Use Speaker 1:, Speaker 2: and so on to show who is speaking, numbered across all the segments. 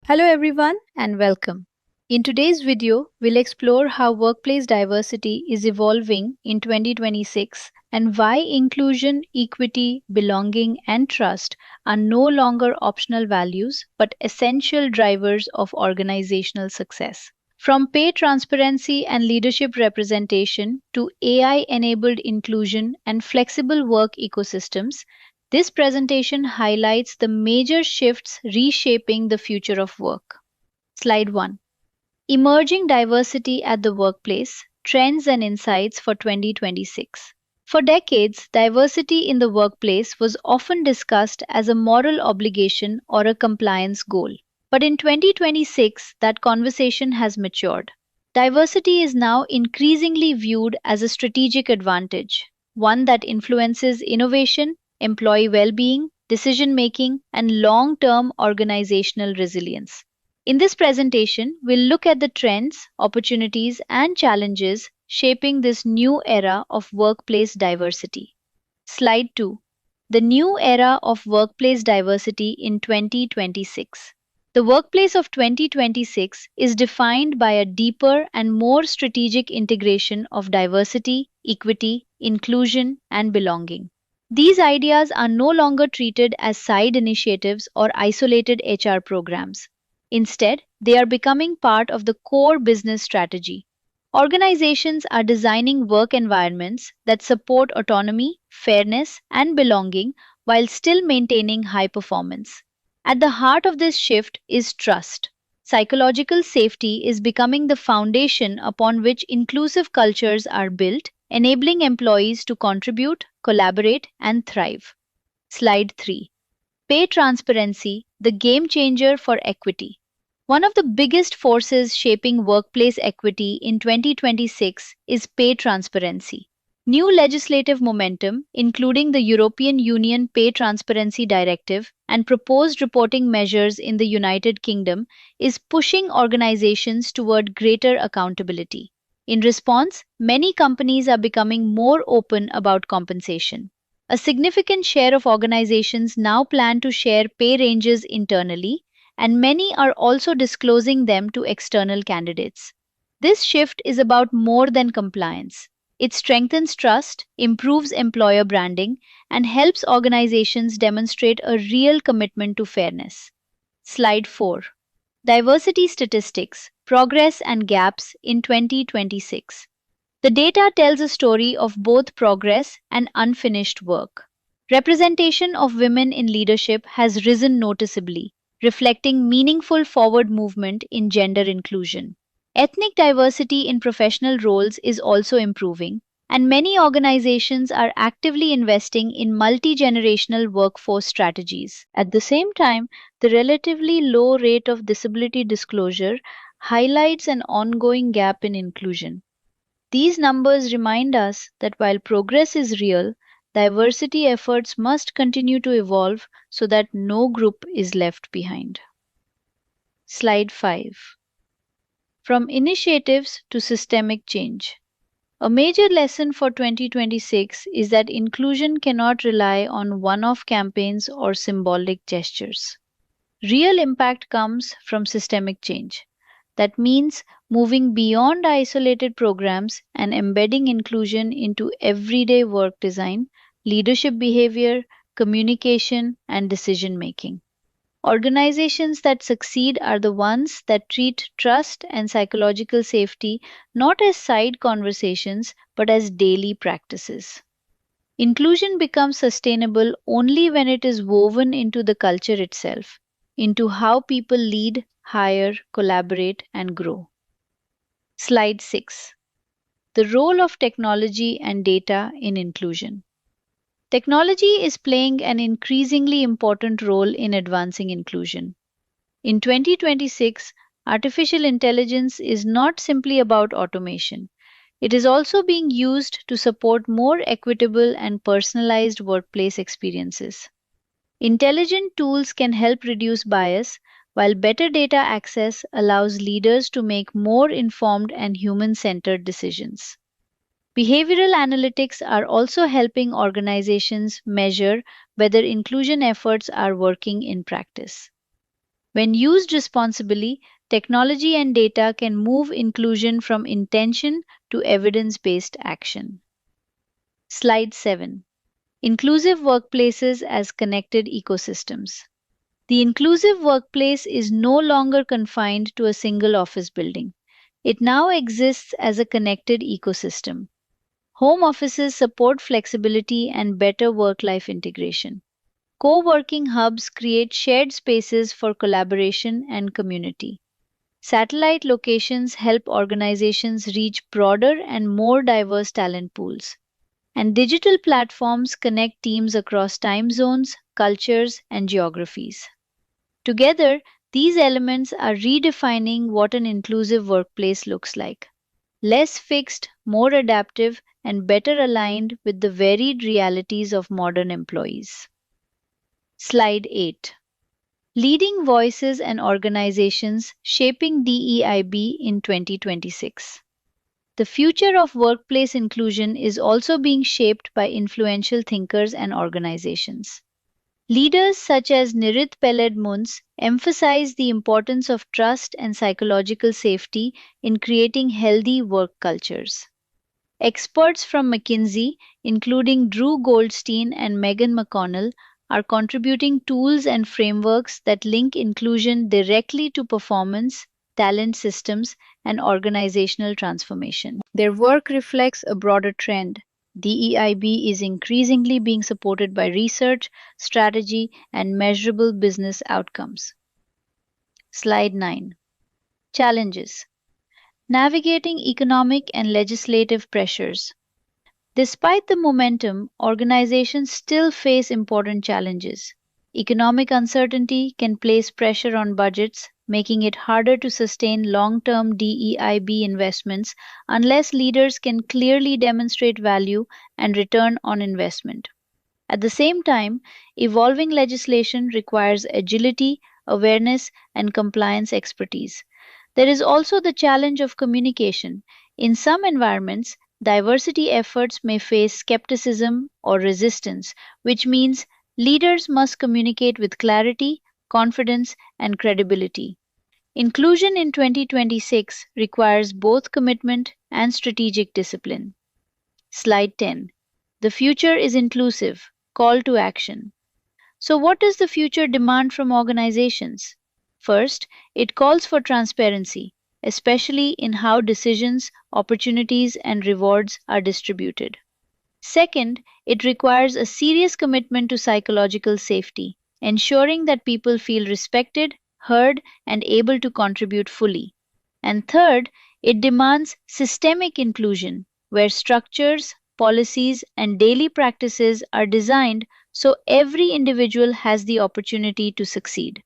Speaker 1: Hello everyone and welcome. In today's video, we'll explore how workplace diversity is evolving in 2026 and why inclusion, equity, belonging, and trust are no longer optional values but essential drivers of organizational success. From pay transparency and leadership representation to AI enabled inclusion and flexible work ecosystems, this presentation highlights the major shifts reshaping the future of work. Slide 1. Emerging diversity at the workplace Trends and Insights for 2026. For decades, diversity in the workplace was often discussed as a moral obligation or a compliance goal. But in 2026, that conversation has matured. Diversity is now increasingly viewed as a strategic advantage, one that influences innovation, employee well being, decision making, and long term organizational resilience. In this presentation, we'll look at the trends, opportunities, and challenges shaping this new era of workplace diversity. Slide 2. The new era of workplace diversity in 2026. The workplace of 2026 is defined by a deeper and more strategic integration of diversity, equity, inclusion, and belonging. These ideas are no longer treated as side initiatives or isolated HR programs. Instead, they are becoming part of the core business strategy. Organizations are designing work environments that support autonomy, fairness, and belonging while still maintaining high performance. At the heart of this shift is trust. Psychological safety is becoming the foundation upon which inclusive cultures are built, enabling employees to contribute, collaborate, and thrive. Slide 3. Pay transparency, the game changer for equity. One of the biggest forces shaping workplace equity in 2026 is pay transparency. New legislative momentum, including the European Union Pay Transparency Directive and proposed reporting measures in the United Kingdom, is pushing organizations toward greater accountability. In response, many companies are becoming more open about compensation. A significant share of organizations now plan to share pay ranges internally, and many are also disclosing them to external candidates. This shift is about more than compliance. It strengthens trust, improves employer branding, and helps organizations demonstrate a real commitment to fairness. Slide 4. Diversity Statistics Progress and Gaps in 2026. The data tells a story of both progress and unfinished work. Representation of women in leadership has risen noticeably, reflecting meaningful forward movement in gender inclusion. Ethnic diversity in professional roles is also improving, and many organizations are actively investing in multi generational workforce strategies. At the same time, the relatively low rate of disability disclosure highlights an ongoing gap in inclusion. These numbers remind us that while progress is real, diversity efforts must continue to evolve so that no group is left behind. Slide 5. From initiatives to systemic change. A major lesson for 2026 is that inclusion cannot rely on one off campaigns or symbolic gestures. Real impact comes from systemic change. That means moving beyond isolated programs and embedding inclusion into everyday work design, leadership behavior, communication, and decision making. Organizations that succeed are the ones that treat trust and psychological safety not as side conversations but as daily practices. Inclusion becomes sustainable only when it is woven into the culture itself, into how people lead, hire, collaborate, and grow. Slide 6. The role of technology and data in inclusion. Technology is playing an increasingly important role in advancing inclusion. In 2026, artificial intelligence is not simply about automation. It is also being used to support more equitable and personalized workplace experiences. Intelligent tools can help reduce bias, while better data access allows leaders to make more informed and human centered decisions. Behavioral analytics are also helping organizations measure whether inclusion efforts are working in practice. When used responsibly, technology and data can move inclusion from intention to evidence based action. Slide 7. Inclusive workplaces as connected ecosystems. The inclusive workplace is no longer confined to a single office building. It now exists as a connected ecosystem. Home offices support flexibility and better work life integration. Co working hubs create shared spaces for collaboration and community. Satellite locations help organizations reach broader and more diverse talent pools. And digital platforms connect teams across time zones, cultures, and geographies. Together, these elements are redefining what an inclusive workplace looks like: less fixed, more adaptive, and better aligned with the varied realities of modern employees. Slide 8. Leading voices and organizations shaping DEIB in 2026. The future of workplace inclusion is also being shaped by influential thinkers and organizations. Leaders such as Nirit Peled-Muns emphasize the importance of trust and psychological safety in creating healthy work cultures. Experts from McKinsey, including Drew Goldstein and Megan McConnell, are contributing tools and frameworks that link inclusion directly to performance, talent systems, and organizational transformation. Their work reflects a broader trend. DEIB is increasingly being supported by research, strategy, and measurable business outcomes. Slide 9. Challenges. Navigating economic and legislative pressures. Despite the momentum, organizations still face important challenges. Economic uncertainty can place pressure on budgets, making it harder to sustain long term DEIB investments unless leaders can clearly demonstrate value and return on investment. At the same time, evolving legislation requires agility, awareness, and compliance expertise. There is also the challenge of communication. In some environments, diversity efforts may face skepticism or resistance, which means leaders must communicate with clarity, confidence, and credibility. Inclusion in 2026 requires both commitment and strategic discipline. Slide 10. The future is inclusive. Call to action. So, what does the future demand from organizations? First, it calls for transparency, especially in how decisions, opportunities, and rewards are distributed. Second, it requires a serious commitment to psychological safety, ensuring that people feel respected, heard, and able to contribute fully. And third, it demands systemic inclusion, where structures, policies, and daily practices are designed so every individual has the opportunity to succeed.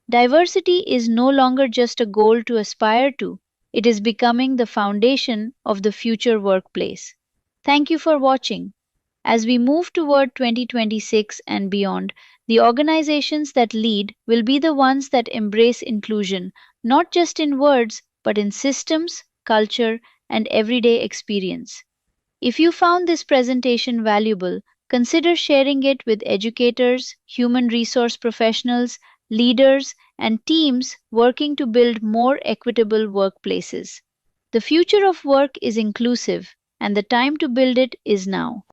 Speaker 1: Diversity is no longer just a goal to aspire to, it is becoming the foundation of the future workplace. Thank you for watching. As we move toward 2026 and beyond, the organizations that lead will be the ones that embrace inclusion, not just in words, but in systems, culture, and everyday experience. If you found this presentation valuable, consider sharing it with educators, human resource professionals, leaders, and teams working to build more equitable workplaces. The future of work is inclusive, and the time to build it is now.